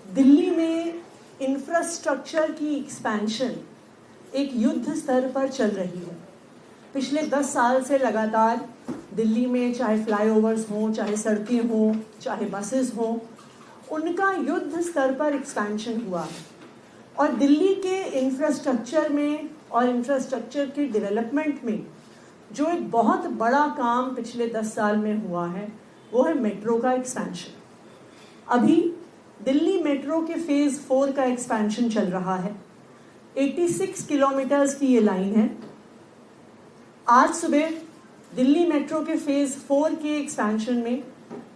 दिल्ली में इंफ्रास्ट्रक्चर की एक्सपेंशन एक युद्ध स्तर पर चल रही है। पिछले 10 साल से लगातार दिल्ली में चाहे फ्लाईओवर्स हों, चाहे सड़कें हों, चाहे बसेस हों, उनका युद्ध स्तर पर एक्सपेंशन हुआ है। और दिल्ली के इंफ्रास्ट्रक्चर में और इंफ्रास्ट्रक्चर के डेवलपमेंट में जो एक बहुत बड़ा काम पिछले 10 साल में हुआ है वो है मेट्रो का एक्सपेंशन। अभी दिल्ली मेट्रो के फेज़ 4 का एक्सपेंशन चल रहा है। 86 किलोमीटर्स की ये लाइन है। आज सुबह दिल्ली मेट्रो के फेज़ 4 के एक्सपेंशन में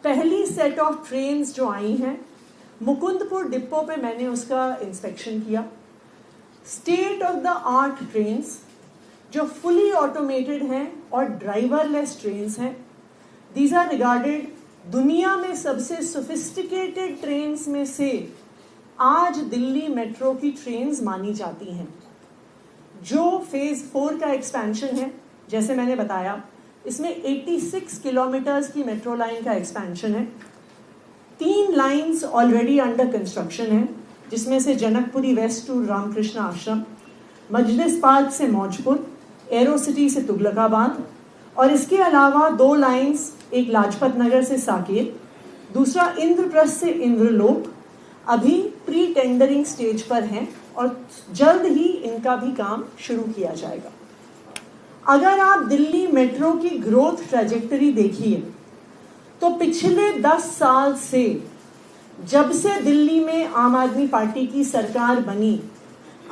पहली सेट ऑफ ट्रेन्स जो आई हैं, मुकुंदपुर डिपो पे मैंने उसका इंस्पेक्शन किया। State of the art trains जो फुली ऑटोमेटेड हैं और ड्राइवरलेस ट्रेन्स हैं। दीज आर रिगार्डेड दुनिया में सबसे सोफिस्टिकेटेड ट्रेन्स में से आज दिल्ली मेट्रो की ट्रेन्स मानी जाती हैं। जो फेज़ 4 का एक्सपेंशन है, जैसे मैंने बताया, इसमें 86 किलोमीटर्स की मेट्रो लाइन का एक्सपेंशन है। 3 लाइंस ऑलरेडी अंडर कंस्ट्रक्शन है, जिसमें से जनकपुरी वेस्ट टू रामकृष्ण आश्रम, मजलिस पार्क से मौजपुर, एरो सिटी से तुगलकाबाद, और इसके अलावा 2 लाइंस, एक लाजपत नगर से साकेत, दूसरा इंद्रप्रस्थ से इंद्रलोक, अभी प्री टेंडरिंग स्टेज पर हैं और जल्द ही इनका भी काम शुरू किया जाएगा। अगर आप दिल्ली मेट्रो की ग्रोथ ट्रैजेक्टरी देखिए तो पिछले 10 साल से, जब से दिल्ली में आम आदमी पार्टी की सरकार बनी,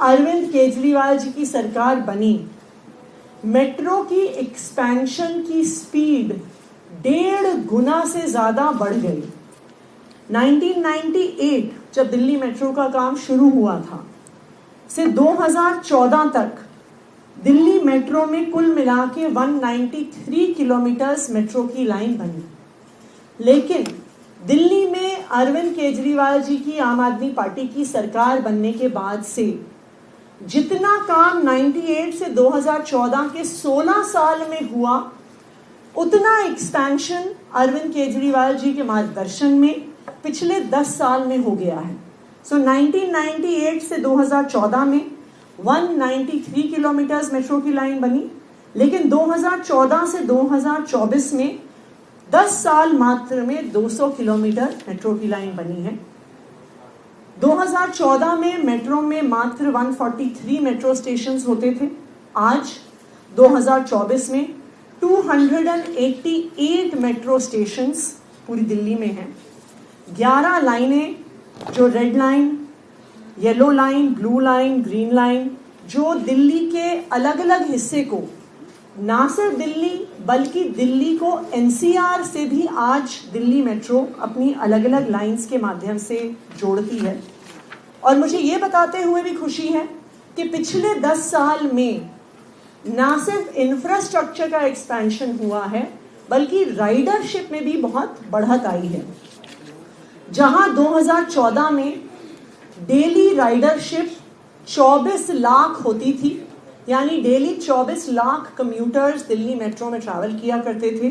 अरविंद केजरीवाल जी की सरकार बनी, मेट्रो की एक्सपेंशन की स्पीड 1.5 गुना से ज़्यादा बढ़ गई। 1998 जब दिल्ली मेट्रो का काम शुरू हुआ था से 2014 तक दिल्ली मेट्रो में कुल मिला के 193 किलोमीटर्स मेट्रो की लाइन बनी। लेकिन दिल्ली में अरविंद केजरीवाल जी की आम आदमी पार्टी की सरकार बनने के बाद से जितना काम 98 से 2014 के 16 साल में हुआ, उतना एक्सपेंशन अरविंद केजरीवाल जी के मार्गदर्शन में पिछले 10 साल में हो गया है। 1998 से 2014 में 193 किलोमीटर्स मेट्रो की लाइन बनी, लेकिन 2014 से 2024 में 10 साल मात्र में 200 किलोमीटर मेट्रो की लाइन बनी है। 2014 में मेट्रो में मात्र 143 मेट्रो स्टेशंस होते थे। आज 2024 में 288 मेट्रो स्टेशंस पूरी दिल्ली में हैं। 11 लाइनें, जो red line, yellow line, blue line, green line, जो दिल्ली के अलग अलग हिस्से को, ना सिर्फ दिल्ली बल्कि दिल्ली को एनसीआर से भी आज दिल्ली मेट्रो अपनी अलग अलग लाइंस के माध्यम से जोड़ती है। और मुझे ये बताते हुए भी खुशी है कि पिछले 10 साल में ना सिर्फ इंफ्रास्ट्रक्चर का एक्सपेंशन हुआ है, बल्कि राइडरशिप में भी बहुत बढ़त आई है। जहां 2014 में डेली राइडरशिप 24 लाख होती थी, यानी daily 24 lakh commuters Delhi metro में ट्रैवल किया करते थे,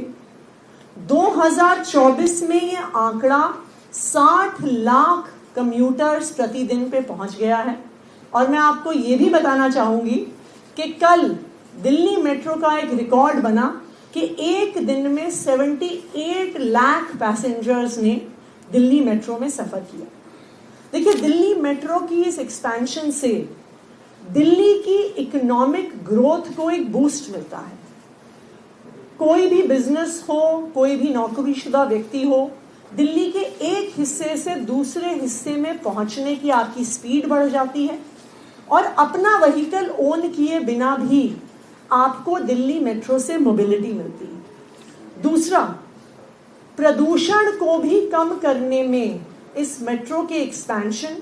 2024 में ये आंकड़ा 60 लाख कम्यूटर्स प्रतिदिन पे पहुंच गया है। और मैं आपको ये भी बताना चाहूंगी कि कल दिल्ली मेट्रो का एक रिकॉर्ड बना कि एक दिन में 78 लाख पैसेंजर्स ने दिल्ली मेट्रो में सफर किया। देखिए, दिल्ली मेट्रो की इस एक्सपेंशन से दिल्ली की इकोनॉमिक ग्रोथ को एक बूस्ट मिलता है। कोई भी बिजनेस हो, कोई भी नौकरीशुदा व्यक्ति हो, दिल्ली के एक हिस्से से दूसरे हिस्से में पहुंचने की आपकी स्पीड बढ़ जाती है और अपना व्हीकल ओन किए बिना भी आपको दिल्ली मेट्रो से मोबिलिटी मिलती है। दूसरा, प्रदूषण को भी कम करने में इस मेट्रो के एक्सपेंशन,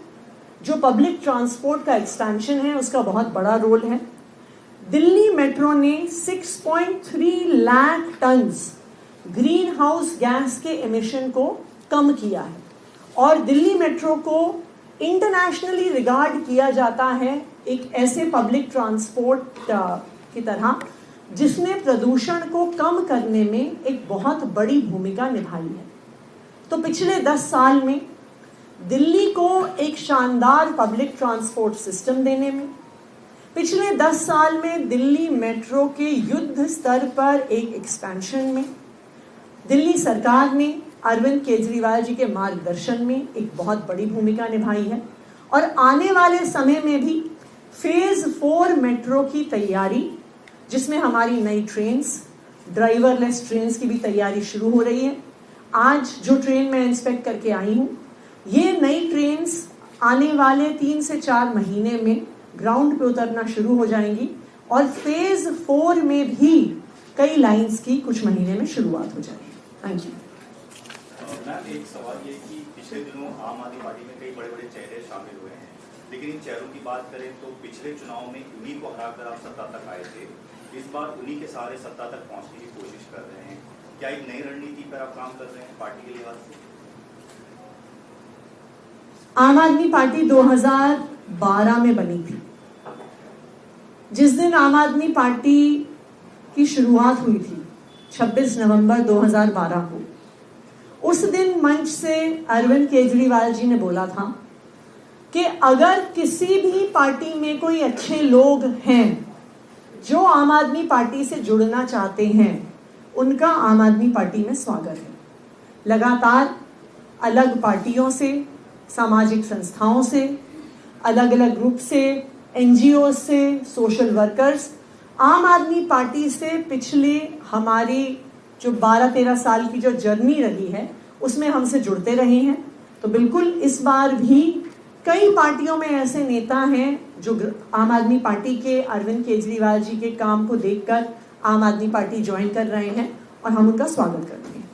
जो पब्लिक ट्रांसपोर्ट का एक्सपेंशन है, उसका बहुत बड़ा रोल है। दिल्ली मेट्रो ने 6.3 lakh tons greenhouse gas के एमिशन को कम किया है और दिल्ली मेट्रो को इंटरनेशनली रिगार्ड किया जाता है एक ऐसे पब्लिक ट्रांसपोर्ट की तरह जिसने प्रदूषण को कम करने में एक बहुत बड़ी भूमिका निभाई है। तो पिछले 10 साल में दिल्ली को एक शानदार पब्लिक ट्रांसपोर्ट सिस्टम देने में, पिछले 10 साल में दिल्ली मेट्रो के युद्ध स्तर पर एक एक्सपेंशन में, दिल्ली सरकार ने अरविंद केजरीवाल जी के मार्गदर्शन में एक बहुत बड़ी भूमिका निभाई है और आने वाले समय में भी फेज 4 मेट्रो की तैयारी, जिसमें हमारी नई ट्रेन्स, ड्राइवरलेस ट्रेन्स की भी तैयारी शुरू हो रही है। आज जो ट्रेन मैं इंस्पेक्ट करके आई हूँ, ये नई ट्रेन्स आने वाले 3 से 4 महीने में ग्राउंड पे उतरना शुरू हो जाएंगी और फेज 4 में भी कई लाइंस की कुछ महीने में शुरुआत हो जाएगी। Thank you. मैम, एक सवाल ये कि पिछले दिनों आम आदमी पार्टी में कई बड़े बड़े चेहरे शामिल हुए हैं, लेकिन इन चेहरों की बात करें तो पिछले चुनाव में उन्हीं को हराकर आप सत्ता तक आए थे। इस बार उन्हीं के सहारे सत्ता तक पहुंचने की कोशिश कर रहे हैं। क्या एक नई रणनीति पर आप काम कर रहे हैं पार्टी के लिहाज से? आम आदमी पार्टी 2012 में बनी थी। जिस दिन आम आदमी पार्टी की शुरुआत हुई थी 26 नवंबर 2012 को, उस दिन मंच से अरविंद केजरीवाल जी ने बोला था कि अगर किसी भी पार्टी में कोई अच्छे लोग हैं जो आम आदमी पार्टी से जुड़ना चाहते हैं, उनका आम आदमी पार्टी में स्वागत है। लगातार अलग पार्टियों से, सामाजिक संस्थाओं से, अलग अलग ग्रुप से, एनजीओ से, सोशल वर्कर्स आम आदमी पार्टी से पिछले हमारी जो 12-13 साल की जो जर्नी रही है उसमें हमसे जुड़ते रहे हैं। तो बिल्कुल इस बार भी कई पार्टियों में ऐसे नेता हैं जो आम आदमी पार्टी के अरविंद केजरीवाल जी के काम को देखकर आम आदमी पार्टी ज्वाइन कर रहे हैं और हम उनका स्वागत करते हैं।